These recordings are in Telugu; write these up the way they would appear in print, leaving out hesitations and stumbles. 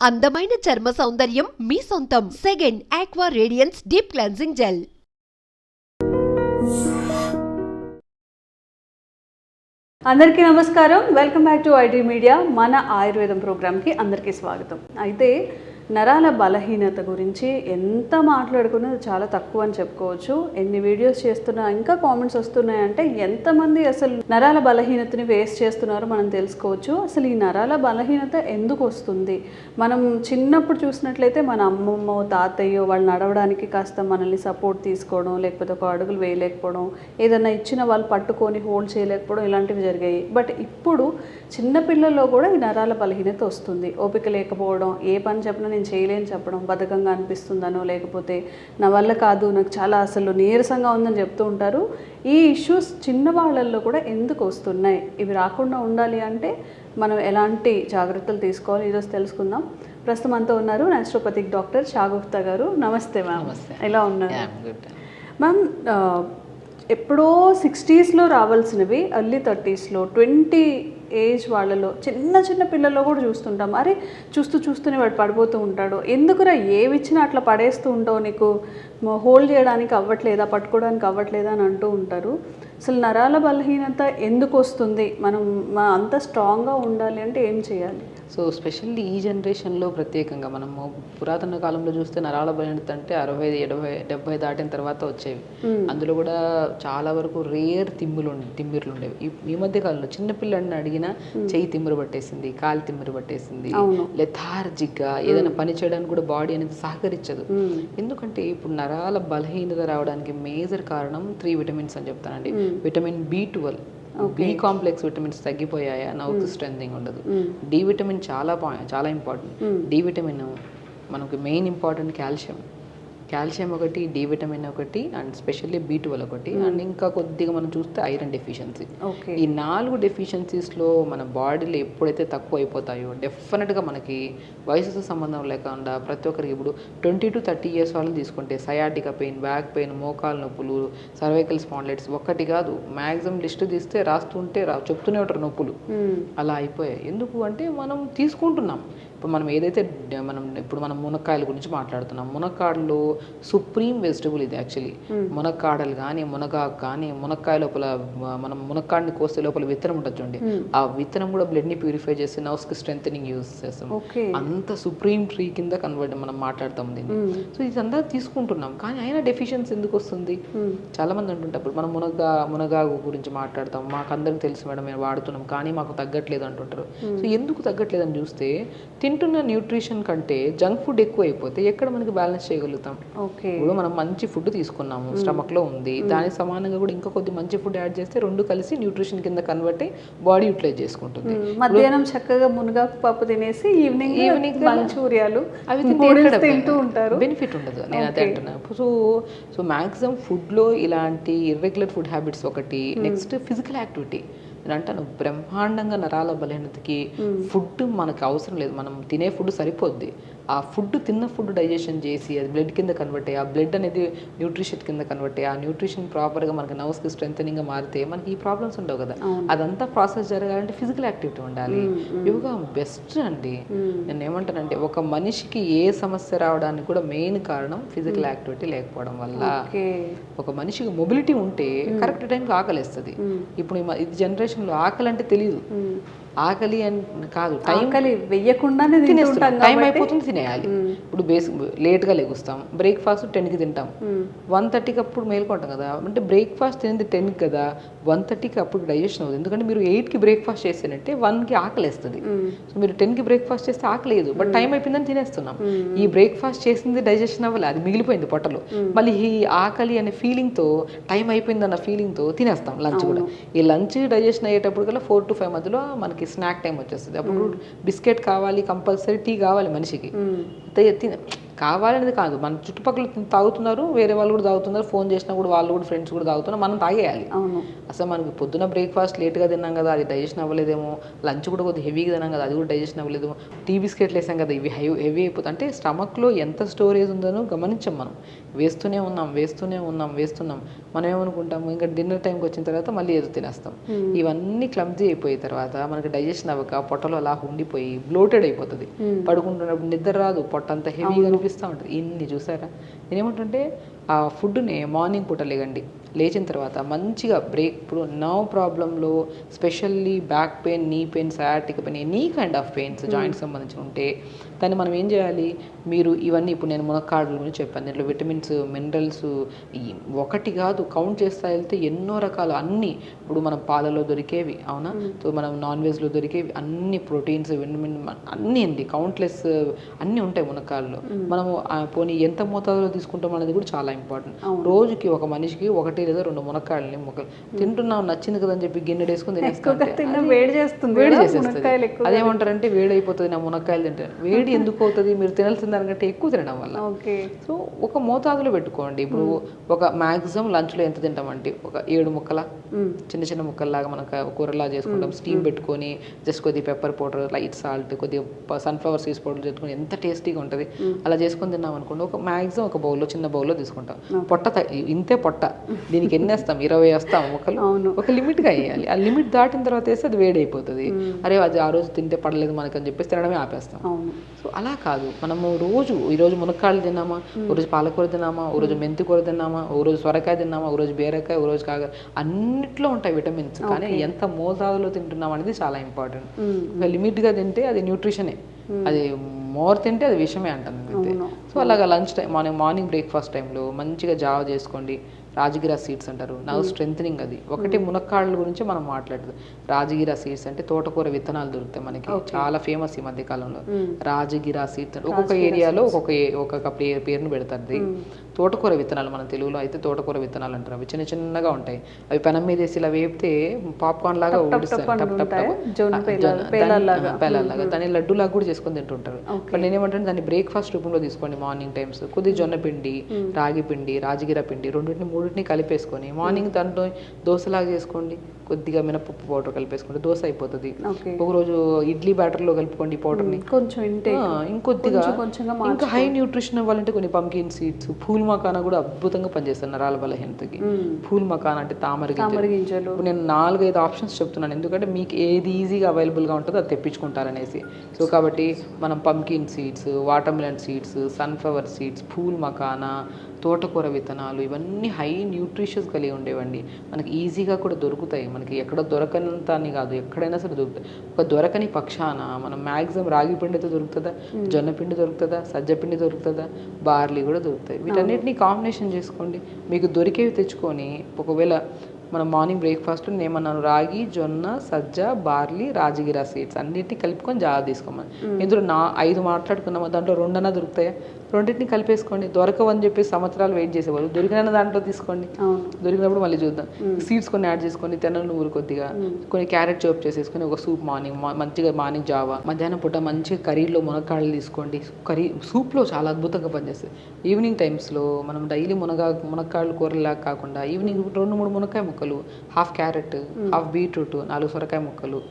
అందమైన చర్మ సౌందర్యం మీ సొంతం. Second aqua radiance deep cleansing gel. అందరికీ నమస్కారం. Welcome back to IT media. మన ఆయుర్వేదం ప్రోగ్రామ్కి అందరికీ స్వాగతం. అయితే నరాల బలహీనత గురించి ఎంత మాట్లాడుకున్నా చాలా తక్కువ అని చెప్పుకోవచ్చు. ఎన్ని వీడియోస్ చేస్తున్నా ఇంకా కామెంట్స్ వస్తున్నాయంటే ఎంతమంది అసలు నరాల బలహీనతని ఫేస్ చేస్తున్నారో మనం తెలుసుకోవచ్చు. అసలు ఈ నరాల బలహీనత ఎందుకు వస్తుంది? మనం చిన్నప్పుడు చూసినట్లయితే మన అమ్మమ్మో తాతయ్యో వాళ్ళు నడవడానికి కాస్త మనల్ని సపోర్ట్ తీసుకోవడం, లేకపోతే ఒక అడుగులు వేయలేకపోవడం, ఏదైనా ఇచ్చిన వాళ్ళు పట్టుకొని హోల్డ్ చేయలేకపోవడం ఇలాంటివి జరిగాయి. బట్ ఇప్పుడు చిన్నపిల్లల్లో కూడా ఈ నరాల బలహీనత వస్తుంది. ఓపిక లేకపోవడం, ఏ పని చెప్పినా నేను చేయలేని చెప్పడం, బద్ధకంగా అనిపిస్తుందనో లేకపోతే నా వల్ల కాదు, నాకు చాలా అసలు నీరసంగా ఉందని చెప్తూ ఉంటారు. ఈ ఇష్యూస్ చిన్నవాళ్ళల్లో కూడా ఎందుకు వస్తున్నాయి? ఇవి రాకుండా ఉండాలి అంటే మనం ఎలాంటి జాగ్రత్తలు తీసుకోవాలి ఈరోజు తెలుసుకుందాం. ప్రస్తుతం అంతా ఉన్నారు న్యాచురోపతిక్ డాక్టర్ షాగుప్తా గారు. నమస్తే మ్యామ్. ఎలా ఉన్నారు మ్యామ్? ఎప్పుడో 60స్లో రావాల్సినవి ఎర్లీ 30స్లో 20 ఏజ్ వాళ్ళలో చిన్న చిన్న పిల్లల్లో కూడా చూస్తుంటాం. అరే చూస్తూనే వాడు పడిపోతూ ఉంటాడు. ఎందుకురా ఏవిచ్చినా అట్లా పడేస్తూ ఉంటావు, నీకు హోల్డ్ చేయడానికి అవ్వట్లేదా, పట్టుకోవడానికి అవ్వట్లేదా అని అంటూ ఉంటారు. అసలు నరాల బలహీనత ఎందుకు వస్తుంది? మనం అంత స్ట్రాంగ్గా ఉండాలి అంటే ఏం చేయాలి? సో స్పెషల్లీ ఈ జనరేషన్లో ప్రత్యేకంగా మనము పురాతన కాలంలో చూస్తే నరాల బలహీనత అంటే 60, 70, 70 దాటిన తర్వాత వచ్చేవి. అందులో కూడా చాలా వరకు రేర్ తిమ్మిర్లు ఉండేవి. ఈ మధ్య కాలంలో చిన్నపిల్లని అడిగినా చెయ్యి తిమ్మిరి పట్టేసింది, కాలు తిమ్మిరి పట్టేసింది, లెథార్జిక్గా ఏదైనా పని చేయడానికి కూడా బాడీ అనేది సహకరించదు. ఎందుకంటే ఇప్పుడు నరాల బలహీనత రావడానికి మేజర్ కారణం 3 విటమిన్స్ అని చెప్తానండి. Vitamin B12, B complex vitamins తగ్గిపోయాయా, నవ్వుకు స్ట్రెంథింగ్ ఉండదు. డి విటమిన్ చాలా ఇంపార్టెంట్. డి విటమిన్ మనకు మెయిన్ ఇంపార్టెంట్ కాల్షియం ఒకటి, డి విటమిన్ ఒకటి, అండ్ స్పెషల్లీ B12 ఒకటి, అండ్ ఇంకా కొద్దిగా మనం చూస్తే ఐరన్ డెఫిషియన్సీ. ఈ 4 డెఫిషియన్సీస్లో మన బాడీలో ఎప్పుడైతే తక్కువ అయిపోతాయో డెఫినెట్గా మనకి వయసుతో సంబంధం లేకుండా ప్రతి ఒక్కరికి ఇప్పుడు 20 to 30 years వాళ్ళు తీసుకుంటే సయాటికా పెయిన్, బ్యాక్ పెయిన్, మోకాలు నొప్పులు, సర్వైకల్ స్పాండిలైటిస్ ఒక్కటి కాదు, మ్యాక్సిమం లిస్ట్ తీస్తే రాస్తుంటే చెప్తూనే ఉంటారు నొప్పులు. అలా అయిపోయాయి. ఎందుకు అంటే మనం తీసుకుంటున్నాం. ఇప్పుడు మనం ఏదైతే ఇప్పుడు మనం మునక్కాయల గురించి మాట్లాడుతున్నాం. మునక్కాడలో సుప్రీం వెజిటబుల్ ఇది యాక్చువల్లీ. మునక్కాడలు కానీ, మునగాకు కానీ, మునక్కాయ లోపల మనం మునక్కాడిని కోస్తే లోపల విత్తనం ఉంటుంది చూడండి, ఆ విత్తనం కూడా బ్లడ్ని ప్యూరిఫై చేసి నర్వ్స్కి స్ట్రెంథనింగ్ యూజ్ చేస్తాం. అంత సుప్రీం ట్రీ కింద కన్వర్ట్ మనం మాట్లాడతాం దీన్ని. సో ఇదంతా తీసుకుంటున్నాం, కానీ అయినా డెఫిషియన్సీ ఎందుకు వస్తుంది? చాలా మంది అంటుంటారు. ఇప్పుడు మనం మునగాకు గురించి మాట్లాడతాం, మాకు అందరికి తెలుసు మేడం మేము వాడుతున్నాం, కానీ మాకు తగ్గట్లేదు అంటుంటారు. సో ఎందుకు తగ్గట్లేదు అని చూస్తే తింటున్న న్యూట్రిషన్ కంటే జంక్ ఫుడ్ ఎక్కువ అయిపోతే ఎక్కడ మనకి బ్యాలెన్స్ చేయగలుగుతాం? ఇప్పుడు మనం మంచి ఫుడ్ తీసుకున్నాము, స్టమక్ లో ఉంది, దానికి సమానంగా కూడా ఇంకా కొద్ది మంచి ఫుడ్ యాడ్ చేస్తే రెండు కలిసి న్యూట్రిషన్ కింద కన్వర్ట్ అయ్యి బాడీ యూటిలైజ్ చేసుకుంటుంది. మధ్యాహ్నం చక్కగా మునగాకు పప్పు తినేసి ఈవినింగ్ మంచూరియాలు అవి తింటూ ఉంటారు, బెనిఫిట్ ఉండదు. నేను అదే అంటున్నా. సో మ్యాక్సిమం ఫుడ్లో ఇలాంటి ఇర్రెగ్యులర్ ఫుడ్ హ్యాబిట్స్ ఒకటి. Next physical activity. నేను అంటాను బ్రహ్మాండంగా నరాల బలహీనతకి ఫుడ్ మనకు అవసరం లేదు, మనం తినే ఫుడ్ సరిపోద్ది. ఆ ఫుడ్ తిన్న ఫుడ్ డైజెషన్ చేసి అది బ్లడ్ కింద కన్వర్ట్ అయ్యి, ఆ బ్లడ్ అనేది న్యూట్రిషన్ కింద కన్వర్ట్ అయ్యి, ఆ న్యూట్రిషన్ ప్రాపర్గా మనకి నర్వ్స్కి స్ట్రెంథనింగ్గా మారితే మనకి ఈ ప్రాబ్లమ్స్ ఉండవు కదా. అదంతా ప్రాసెస్ జరగాలంటే ఫిజికల్ యాక్టివిటీ ఉండాలి. యోగా బెస్ట్ అండి. నేను ఏమంటానంటే ఒక మనిషికి ఏ సమస్య రావడానికి కూడా మెయిన్ కారణం ఫిజికల్ యాక్టివిటీ లేకపోవడం వల్ల. ఒక మనిషికి మొబిలిటీ ఉంటే కరెక్ట్ టైంకి ఆకలిస్తుంది. ఇప్పుడు ఇది జనరేషన్లో ఆకలి అంటే తెలియదు. ఆకలి అని కాదు, టైం వెయ్యకుండానే తినేస్తాం, టైం అయిపోతుంది తినేయాలి. ఇప్పుడు లేట్గా లెగుస్తాం, బ్రేక్ఫాస్ట్ 10కి తింటాం, 1:30కి అప్పుడు మేల్కొంటాం కదా. అంటే బ్రేక్ఫాస్ట్ తినేది 10కి కదా, 1:30కి అప్పుడు డైజెషన్ అవుతుంది. ఎందుకంటే మీరు 8కి బ్రేక్ఫాస్ట్ చేసేనంటే 1కి ఆకలి వేస్తుంది. సో మీరు 10కి బ్రేక్ఫాస్ట్ చేస్తే ఆకలి లేదు, బట్ టైం అయిపోయిందని తినేస్తున్నాం. ఈ బ్రేక్ఫాస్ట్ చేసింది డైజెషన్ అవ్వాలి, అది మిగిలిపోయింది పొట్టలో. మళ్ళీ ఈ ఆకలి అనే ఫీలింగ్తో, టైం అయిపోయిందన్న ఫీలింగ్తో తినేస్తాం లంచ్ కూడా. ఈ లంచ్ డైజెషన్ అయ్యేటప్పుడు కల్లా 4 to 5 మధ్యలో మనకి స్నాక్ టైం వచ్చేస్తుంది. అప్పుడు బిస్కెట్ కావాలి కంపల్సరీ, టీ కావాలి మనిషికి. కావాలనేది కాదు, మన చుట్టుపక్కల తాగుతున్నారు, వేరే వాళ్ళు కూడా తాగుతున్నారు, ఫోన్ చేసినా కూడా వాళ్ళు కూడా ఫ్రెండ్స్ కూడా తాగుతున్నారు, మనం తాగేయాలి. అవును. అసలు మనకి పొద్దున బ్రేక్ఫాస్ట్ లేట్గా తిన్నాం కదా, అది డైజెషన్ అవ్వలేదేమో, లంచ్ కూడా కొద్దిగా హెవీగా తిన్నాం కదా, అది కూడా డైజెషన్ అవ్వలేదేమో, టీ బిస్కెట్లు వేసాం కదా, ఇవి హెవీ అయిపోతుంది. అంటే స్టమక్లో ఎంత స్టోరేజ్ ఉందో గమనించాం మనం. వేస్తూనే ఉన్నాం. మనం ఏమనుకుంటాము, ఇంకా డిన్నర్ టైంకి వచ్చిన తర్వాత మళ్ళీ ఏదో తినేస్తాం. ఇవన్నీ క్లమ్జీ అయిపోయిన తర్వాత మనకి డైజెషన్ అవ్వక పొట్టలో అలా ఉండిపోయి బ్లోటెడ్ అయిపోతుంది. పడుకుంటున్నప్పుడు నిద్ర రాదు, పొట్ట అంతా హెవీగా అనిపిస్తూ ఉంటుంది. ఇన్ని చూసారా? నేనేమంటుంటే ఆ ఫుడ్ని మార్నింగ్ పూట లేగండి, లేచిన తర్వాత మంచిగా బ్రేక్. ఇప్పుడు నర్వ్ ప్రాబ్లంలో specially back pain, knee pain, sciatic pain, any kind of pains joints సంబంధించి ఉంటే దాన్ని మనం ఏం చేయాలి? మీరు ఇవన్నీ ఇప్పుడు నేను మునక్కాడల గురించి చెప్పాను, దీంట్లో విటమిన్స్, మినరల్స్ ఒకటి కాదు, కౌంట్ చేస్తా వెళ్తే ఎన్నో రకాలు అన్నీ. ఇప్పుడు మనం పాలలో దొరికేవి, అవునా, సో మనం నాన్ వెజ్లో దొరికేవి అన్ని, ప్రోటీన్స్, విటమిన్ అన్నీ అండి, కౌంట్లెస్ అన్నీ ఉంటాయి మునక్కాడలో. మనము పోనీ ఎంత మోతాదులో తీసుకుంటాం అనేది కూడా చాలా ఇంపార్టెంట్. రోజుకి ఒక మనిషికి 1 లేదా 2 మునక్కాడలని ముక్కలు తింటున్నాం, నచ్చింది కదా అని చెప్పి గిన్నె వేసుకుని వేడి చేస్తుంది. అదేమంటారంటే వేడి అయిపోతుంది నా మునక్కాయలు తింటే. వేడి ఎందుకు అవుతుంది? మీరు తినాల్సిన దానికంటే ఎక్కువ తినడం వల్ల. సో ఒక మోతాదులో పెట్టుకోండి. ఇప్పుడు ఒక మ్యాక్సిమం లంచ్లో ఎంత తింటామంటే ఒక 7 ముక్కల, చిన్న ముక్కల్లాగా మనకు కూరలా చేసుకుంటాం, స్టీమ్ పెట్టుకొని జస్ట్ కొద్దిగా పెప్పర్ పౌడర్, లైట్ సాల్ట్, కొద్దిగా సన్ఫ్లవర్ సీడ్స్ పౌడర్ చేసుకొని ఎంత టేస్టీగా ఉంటుంది. అలా చేసుకొని తిన్నాం అనుకోండి, ఒక మ్యాక్సిమం ఒక బౌల్లో, చిన్న బౌల్లో తీసుకుంటాం. పొట్ట ఇంతే పొట్ట, దీనికి ఎన్ని వేస్తాం? 20 వేస్తాం ముక్కలు. ఒక లిమిట్గా వేయాలి. ఆ లిమిట్ దాటిన తర్వాత వేస్తే అది వేడి అయిపోతుంది. అరే అది ఆ రోజు తింటే పడలేదు మనకు అని చెప్పేసి తినడమే ఆపేస్తాం. సో అలా కాదు, మనము ఈరోజు మునక్కాయలు తిన్నామా, ఓ రోజు పాలకూర తిన్నామా, ఓ రోజు మెంతి కూర తిన్నామా, ఓ రోజు సొరకాయ తిన్నామా, ఓ రోజు బీరకాయ, ఓ రోజు కాగా, అన్నిట్లో ఉంటాయి విటమిన్స్. కానీ ఎంత మోతాదులో తింటున్నాం అనేది చాలా ఇంపార్టెంట్. లిమిట్గా తింటే అది న్యూట్రిషనే, అది మోర్ తింటే అది విషమే అంటాను అంతే. సో అలాగా లంచ్ టైం, మార్నింగ్ బ్రేక్ఫాస్ట్ టైంలో మంచిగా జావ చేసుకోండి. రాజగిరా సీడ్స్ అంటారు, నర్వ్ స్ట్రెంథనింగ్. అది ఒకటి మునక్కాడల గురించి మనం మాట్లాడదు. రాజగిరా సీడ్స్ అంటే తోటకూర విత్తనాలు దొరుకుతాయి మనకి, చాలా ఫేమస్ ఈ మధ్య కాలంలో. రాజగిరా సీడ్స్ ఒక్కొక్క ఏరియాలో ఒక్కొక్క పేరును పెడతారు. తోటకూర విత్తనాలు, మన తెలుగులో అయితే తోటకూర విత్తనాలు అంటారు. అవి చిన్నగా ఉంటాయి. అవి పెనం మీద వేసి ఇలా వేపితే పాప్కార్న్ లాగా ఊడిస్తాయి, పేలాగా. దాన్ని లడ్డూలాగా కూడా చేసుకొని తింటుంటారు. బట్ నేనేమంటాను, దాన్ని బ్రేక్ఫాస్ట్ రూపంలో తీసుకోండి మార్నింగ్ టైమ్స్. కొద్దిగా జొన్న పిండి, రాగి పిండి, రాజగిరా పిండి, మూడింటిని కలిపేసుకొని మార్నింగ్ దాంట్లో దోశలాగా చేసుకోండి. కొద్దిగా మినపప్పు పౌడర్ కలిపేసుకుంటే దోశ అయిపోతుంది. ఒకరోజు ఇడ్లీ బ్యాటర్లో కలుపుకోండి పౌడర్ని కొంచెం, ఇంకొద్దిగా ఇంకా హై న్యూట్రిషన్ అవ్వాలంటే కొన్ని పంకిన్ సీడ్స్, పూల్ మకానా కూడా అద్భుతంగా పనిచేస్తారు నరాల బలహీనతకి. పూల్ మకానా అంటే తామర గింజలు. నేను 4-5 ఆప్షన్స్ చెప్తున్నాను, ఎందుకంటే మీకు ఏది ఈజీగా అవైలబుల్గా ఉంటుందో అది తెప్పించుకుంటారనేసి. సో కాబట్టి మనం pumpkin seeds, water melon seeds, sunflower seeds, pool makhana, తోటకూర విత్తనాలు, ఇవన్నీ హై న్యూట్రిషియస్ కలిగి ఉండేవండి. మనకి ఈజీగా కూడా దొరుకుతాయి. మనకి ఎక్కడ దొరకనంత అని కాదు, ఎక్కడైనా సరే దొరుకుతాయి. ఒక దొరకని పక్షాన మనం మ్యాక్సిమం రాగి పిండి అయితే దొరుకుతుందా, జొన్న పిండి దొరుకుతుందా, సజ్జ పిండి దొరుకుతుందా, బార్లీ కూడా దొరుకుతాయి. వీటన్నిటిని కాంబినేషన్ చేసుకోండి. మీకు దొరికేవి తెచ్చుకొని, ఒకవేళ మనం మార్నింగ్ బ్రేక్ఫాస్ట్ ఏమన్నాను, రాగి, జొన్న, సజ్జ, బార్లీ, రాజగిరా సీడ్స్ అన్నిటిని కలుపుకొని జావ తీసుకోమని. ఇందులో 5 మాట్లాడుకున్నాము, దాంట్లో 2 అన్నా దొరుకుతాయా, రెండింటిని కలిపేసుకోండి. దొరకవని చెప్పి సంవత్సరాలు వెయిట్ చేసేవాళ్ళు, దొరికిన దాంట్లో తీసుకోండి. దొరికినప్పుడు మళ్ళీ చూద్దాం. సీడ్స్ కొన్ని యాడ్ చేసుకొని, తెనలు నువ్వులు కొద్దిగా, కొన్ని క్యారెట్ చాప్ చేసేసుకొని ఒక సూప్ మంచిగా మార్నింగ్ జావా. మధ్యాహ్నం పూట మంచిగా కర్రీలో మునక్కాడలు తీసుకోండి. సూప్లో చాలా అద్భుతంగా పనిచేస్తాయి. ఈవినింగ్ టైమ్స్లో మనం డైలీ మునక్కాడలు కూరలాగా కాకుండా ఈవినింగ్ 2-3 మునక్కాయ ముక్కలు, హాఫ్ క్యారెట్, హాఫ్ బీట్రూట్, 4 సొరకాయ ముక్కలు,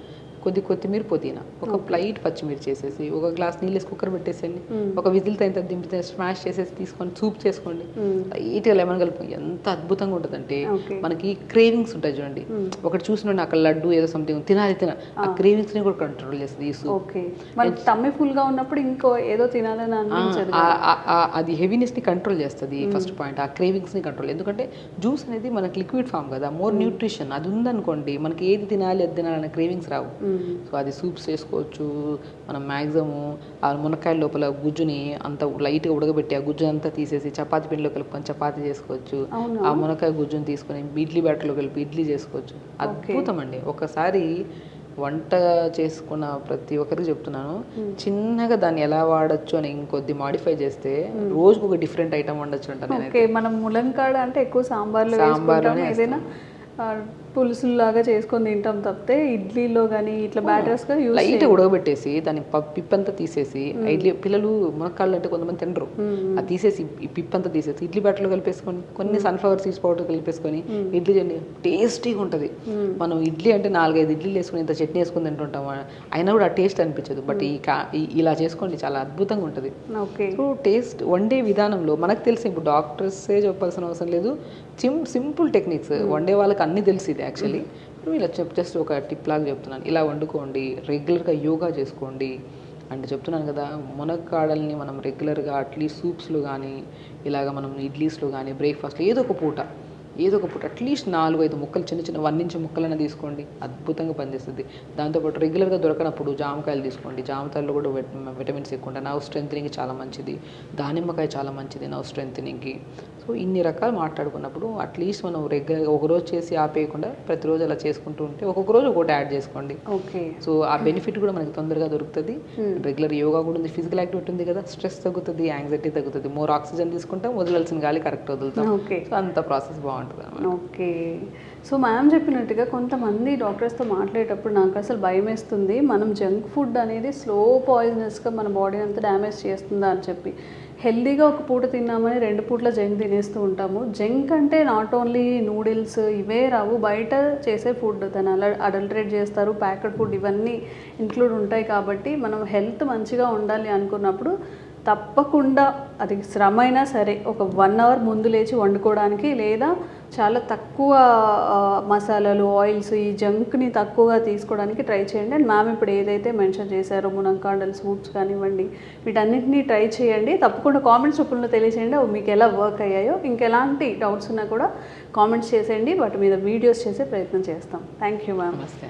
కొద్ది కొత్తిమీర, పుదీనా, ఒక ప్లైట్ పచ్చిమిర్చి చేసేసి, ఒక గ్లాస్ నీళ్ళు వేసి కుక్కర్ పెట్టేసేయండి. ఒక విజిల్ తగిన దింపితే స్మాష్ చేసేసి తీసుకొని సూప్ చేసుకోండి. లైట్గా లెమన్ కలుపు, ఎంత అద్భుతంగా ఉంటుందంటే మనకి క్రేవింగ్స్ ఉంటాయి చూడండి. ఒకటి చూసినండి అక్కడ లడ్డు ఏదో సంథింగ్ తినాలి, ఆ క్రేవింగ్స్ ని కూడా కంట్రోల్ చేస్తుంది ఈ సూప్. టమ్మీ ఫుల్ గా ఉన్నప్పుడు ఇంకో ఏదో తినాలని అనిపించదు, అది హెవీనెస్ ని కంట్రోల్ చేస్తుంది. ఫస్ట్ పాయింట్ ఆ క్రేవింగ్స్ ని కంట్రోల్. ఎందుకంటే జ్యూస్ అనేది మనకి లిక్విడ్ ఫామ్ కదా, మోర్ న్యూట్రిషన్. అది ఉందనుకోండి మనకి ఏది తినాలి అది తినాలన్న క్రేవింగ్స్ రావు. సో అది సూప్స్ చేసుకోవచ్చు. మనం మ్యాక్సిమము ఆ మునక్కాయల లోపల గుజ్జుని అంత లైట్గా ఉడకబెట్టి ఆ గుజ్జు అంతా తీసేసి చపాతీ పిండిలో కలుపుకొని చపాతీ చేసుకోవచ్చు. ఆ మునక్కాయ గుజ్జుని తీసుకొని ఇడ్లీ బ్యాటర్లో కలిపి ఇడ్లీ చేసుకోవచ్చు. అద్భుతం అండి. ఒకసారి వంట చేసుకున్న ప్రతి ఒక్కరికి చెప్తున్నాను, చిన్నగా దాన్ని ఎలా వాడచ్చు అని ఇంకొద్ది మాడిఫై చేస్తే రోజుకు ఒక డిఫరెంట్ ఐటమ్ వండొచ్చు అంటాను. మనం ములంకాడ అంటే ఎక్కువ సాంబార్లో ఏదైనా పులుసులాగా చేసుకొని తింటాం తప్పితే ఇడ్లీలో కానీ ఇట్లా బ్యాటర్స్గా యూస్ లైట్ ఉడకబెట్టేసి దాని పిప్పంతా తీసేసి ఇడ్లీ పిల్లలు మునక్కాళ్ళు అంటే కొంతమంది తినరు, అది తీసేసి ఈ పిప్పంతా తీసేసి ఇడ్లీ బ్యాటర్లో కలిపేసుకొని కొన్ని సన్ఫ్లవర్ సీడ్స్ పౌడర్ కలిపేసుకొని ఇడ్లీ చేయండి, టేస్టీగా ఉంటుంది. మనం ఇడ్లీ అంటే 4-5 ఇడ్లీలు వేసుకుని ఇంత చట్నీ వేసుకుని తింటుంటాం, అయినా కూడా ఆ టేస్ట్ అనిపించదు. బట్ ఇలా చేసుకోండి, చాలా అద్భుతంగా ఉంటుంది. సో టేస్ట్ వండే విధానంలో మనకు తెలిసి ఇప్పుడు డాక్టర్సే చెప్పాల్సిన అవసరం లేదు, సింపుల్ టెక్నిక్స్ వండే వాళ్ళకి అన్నీ తెలిసి ఇది యాక్చువల్లీ. ఇలా జస్ట్ ఒక టిప్ లాగా చెప్తున్నాను, ఇలా వండుకోండి, రెగ్యులర్గా యోగా చేసుకోండి. అంటే చెప్తున్నాను కదా, మునక్కాడల్ని మనం రెగ్యులర్గా అట్లీస్ట్ సూప్స్లో కానీ ఇలాగ మనం ఇడ్లీస్లో కానీ బ్రేక్ఫాస్ట్లో ఏదో ఒక పూట అట్లీస్ట్ 4-5 ముక్కలు చిన్న 1 ఇంచ్ ముక్కలైనా తీసుకోండి, అద్భుతంగా పనిచేస్తుంది. దాంతోపాటు రెగ్యులర్గా దొరకనప్పుడు జామకాయలు తీసుకోండి, జామకాయలు కూడా విటమిన్స్ ఎక్కువ ఉంటాయి, నర్వ్ స్ట్రెంథనింగ్కి చాలా మంచిది. దానిమ్మకాయ చాలా మంచిది నర్వ్ స్ట్రెంథనింగ్కి. సో ఇన్ని రకాలు మాట్లాడుకున్నప్పుడు అట్లీస్ట్ మనం రెగ్యులర్గా ఒకరోజు చేసి ఆపేయకుండా ప్రతిరోజు అలా చేసుకుంటూ ఉంటే ఒక్కొక్క రోజు ఒకటి యాడ్ చేసుకోండి. సో ఆ బెనిఫిట్ కూడా మనకి తొందరగా దొరుకుతుంది. రెగ్యులర్ యోగా కూడా ఉంది, ఫిజికల్ యాక్టివిటీ ఉంది కదా, స్ట్రెస్ తగ్గుతుంది, యాంగ్జైటీ తగ్గుతుంది, మోర్ ఆక్సిజన్ తీసుకుంటాం, వదలాల్సిన గాలి కరెక్ట్ వదులుతాం. సో అంత ప్రాసెస్ బాగుంటుంది. ఓకే. సో మ్యామ్ చెప్పినట్టుగా కొంతమంది డాక్టర్స్తో మాట్లాడేటప్పుడు నాకు అసలు భయం వేస్తుంది, మనం జంక్ ఫుడ్ అనేది స్లో పాయిజనస్గా మన బాడీ అంతా డ్యామేజ్ చేస్తుందా అని చెప్పి. హెల్దీగా ఒక పూట తిన్నామని 2 పూట్ల జంక్ తినేస్తూ ఉంటాము. జంక్ అంటే నాట్ ఓన్లీ నూడిల్స్ ఇవే రావు, బయట చేసే ఫుడ్ దాన్ని అడల్టరేట్ చేస్తారు, ప్యాకెడ్ ఫుడ్ ఇవన్నీ ఇంక్లూడ్ ఉంటాయి. కాబట్టి మనం హెల్త్ మంచిగా ఉండాలి అనుకున్నప్పుడు తప్పకుండా అది శ్రమ అయినా సరే ఒక 1 అవర్ ముందు లేచి వండుకోవడానికి, లేదా చాలా తక్కువ మసాలాలు ఆయిల్స్ ఈ జంక్ని తక్కువగా తీసుకోవడానికి ట్రై చేయండి. అండ్ మ్యామ్ ఇప్పుడు ఏదైతే మెన్షన్ చేశారో మునక్కాడల్ సూప్స్ కానివ్వండి, వీటన్నిటినీ ట్రై చేయండి. తప్పకుండా కామెంట్స్ రూపంలో తెలియచేయండి అవి మీకు ఎలా వర్క్ అయ్యాయో. ఇంకెలాంటి డౌట్స్ ఉన్నా కూడా కామెంట్స్ చేసేయండి, వాటి మీద వీడియోస్ చేసే ప్రయత్నం చేస్తాం. Thank you ma'am. నమస్తే.